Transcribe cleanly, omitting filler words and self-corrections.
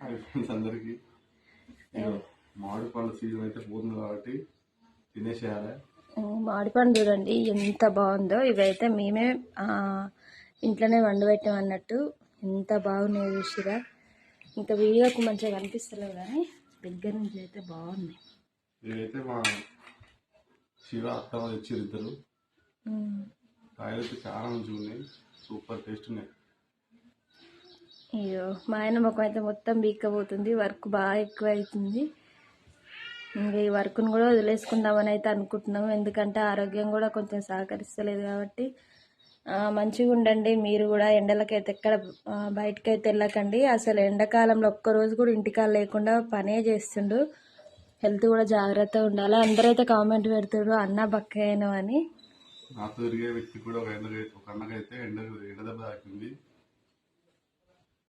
Hi friends అందరికి. మామిడి పండ్ల సీజన్ అయితే పోతుంది కాబట్టి తినేసేయాలి. మామిడి పండు చూడండి ఎంత బాగుందో. ఇవైతే మేమే ఇంట్లోనే వండబెట్టాం అన్నట్టు. ఎంత బాగున్నాయి చూసిరా. ఇంకా వీడియోకు మంచిగా కనిపిస్తలేవు కానీ దగ్గర నుంచి అయితే బాగున్నాయి. ఇవైతే మా శివ అత్తమ్మ తెచ్చారు ఇద్దరు. కాయలు అయితే చాలా మంచిగా ఉన్నాయి, సూపర్ టేస్ట్ ఉన్నాయి. అయ్యో మా ఆయన ముఖం అయితే మొత్తం బీక్కపోతుంది, వర్క్ బాగా ఎక్కువ అవుతుంది. ఇంకా ఈ వర్క్ను కూడా వదిలేసుకుందామని అయితే అనుకుంటున్నాము, ఎందుకంటే ఆరోగ్యం కూడా కొంచెం సహకరిస్తలేదు కాబట్టి. మంచిగా ఉండండి మీరు కూడా. ఎండలకైతే ఎక్కడ బయటకైతే వెళ్ళకండి. అసలు ఎండాకాలంలో ఒక్కరోజు కూడా ఇంటికాడ లేకుండా పనే చేస్తుండు. హెల్త్ కూడా జాగ్రత్తగా ఉండాలి. అందరైతే కామెంట్ పెడతాడు అన్న బక్క అయినా అని. నాతో తిరిగే వ్యక్తి కూడా ఒక అన్నకైతే ఎండ దెబ్బ తాకింది.